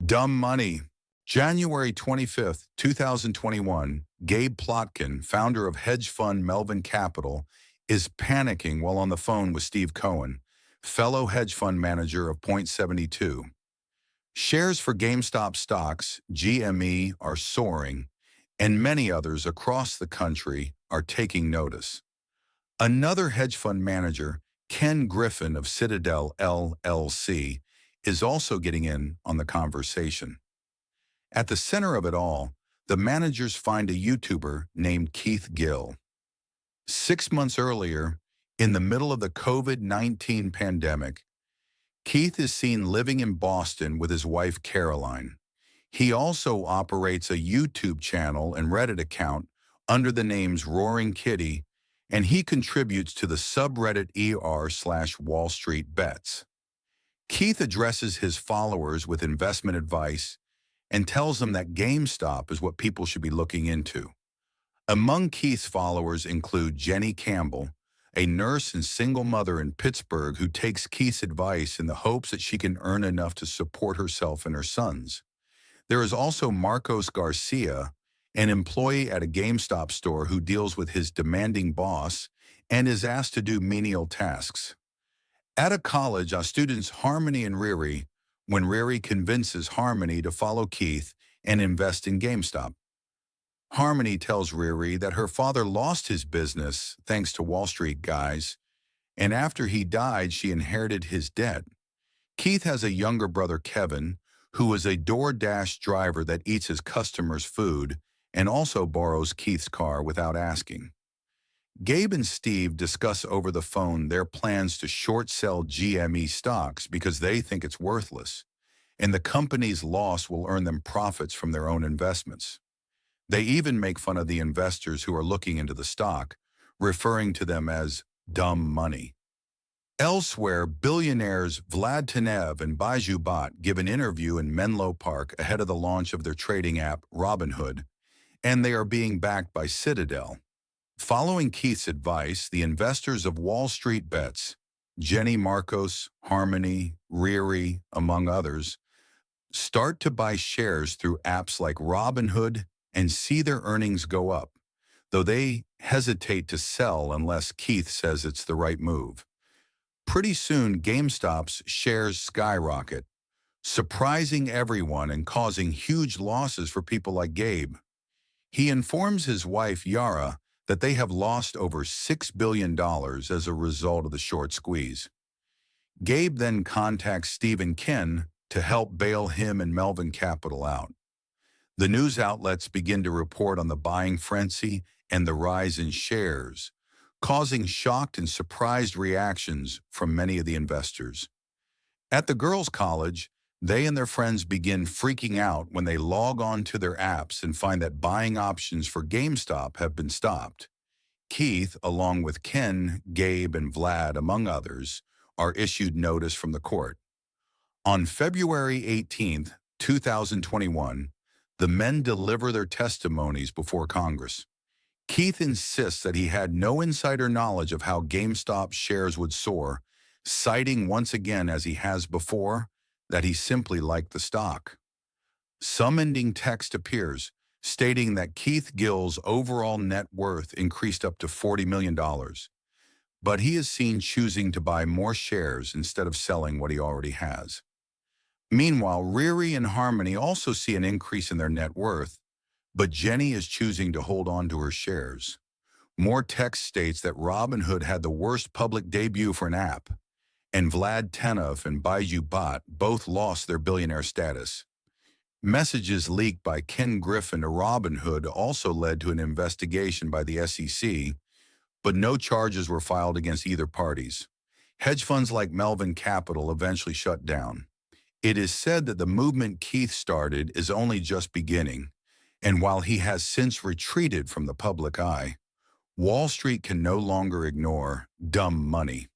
Dumb money. January 25th, 2021, Gabe Plotkin, founder of hedge fund Melvin Capital, is panicking while on the phone with Steve Cohen, fellow hedge fund manager of Point72. Shares for GameStop stocks, GME, are soaring, and many others across the country are taking notice. Another hedge fund manager, Ken Griffin of Citadel LLC, is also getting in on the conversation. At the center of it all, the managers find a YouTuber named Keith Gill. 6 months earlier, in the middle of the COVID-19 pandemic, Keith is seen living in Boston with his wife Caroline. He also operates a YouTube channel and Reddit account under the names Roaring Kitty, and he contributes to the subreddit r/Wall Street Bets. Keith addresses his followers with investment advice and tells them that GameStop is what people should be looking into. Among Keith's followers include Jenny Campbell, a nurse and single mother in Pittsburgh who takes Keith's advice in the hopes that she can earn enough to support herself and her sons. There is also Marcos Garcia, an employee at a GameStop store who deals with his demanding boss and is asked to do menial tasks. At a college, our students Harmony and Riri, when Riri convinces Harmony to follow Keith and invest in GameStop. Harmony tells Riri that her father lost his business thanks to Wall Street guys, and after he died, she inherited his debt. Keith has a younger brother, Kevin, who is a DoorDash driver that eats his customers' food and also borrows Keith's car without asking. Gabe and Steve discuss over the phone their plans to short sell GME stocks because they think it's worthless, and the company's loss will earn them profits from their own investments. They even make fun of the investors who are looking into the stock, referring to them as dumb money. Elsewhere, billionaires Vlad Tenev and Baiju Bhatt give an interview in Menlo Park ahead of the launch of their trading app Robinhood, and they are being backed by Citadel. Following Keith's advice, the investors of Wall Street Bets, Jenny Marcos, Harmony, Riri, among others, start to buy shares through apps like Robinhood and see their earnings go up, though they hesitate to sell unless Keith says it's the right move. Pretty soon, GameStop's shares skyrocket, surprising everyone and causing huge losses for people like Gabe. He informs his wife, Yara, that they have lost over $6 billion as a result of the short squeeze. Gabe then contacts Steve and Ken to help bail him and Melvin Capital out. The news outlets begin to report on the buying frenzy and the rise in shares, causing shocked and surprised reactions from many of the investors. At the girls' college, they and their friends begin freaking out when they log on to their apps and find that buying options for GameStop have been stopped. Keith, along with Ken, Gabe, and Vlad, among others, are issued notice from the court. On February 18th, 2021, the men deliver their testimonies before Congress. Keith insists that he had no insider knowledge of how GameStop shares would soar, citing once again, as he has before, that he simply liked the stock. Some ending text appears, stating that Keith Gill's overall net worth increased up to $40 million, but he is seen choosing to buy more shares instead of selling what he already has. Meanwhile, Riri and Harmony also see an increase in their net worth, but Jenny is choosing to hold on to her shares. More text states that Robinhood had the worst public debut for an app, and Vlad Tenev and Baiju Bhatt both lost their billionaire status. Messages leaked by Ken Griffin to Robinhood also led to an investigation by the SEC, but no charges were filed against either parties. Hedge funds like Melvin Capital eventually shut down. It is said that the movement Keith started is only just beginning, and while he has since retreated from the public eye, Wall Street can no longer ignore dumb money.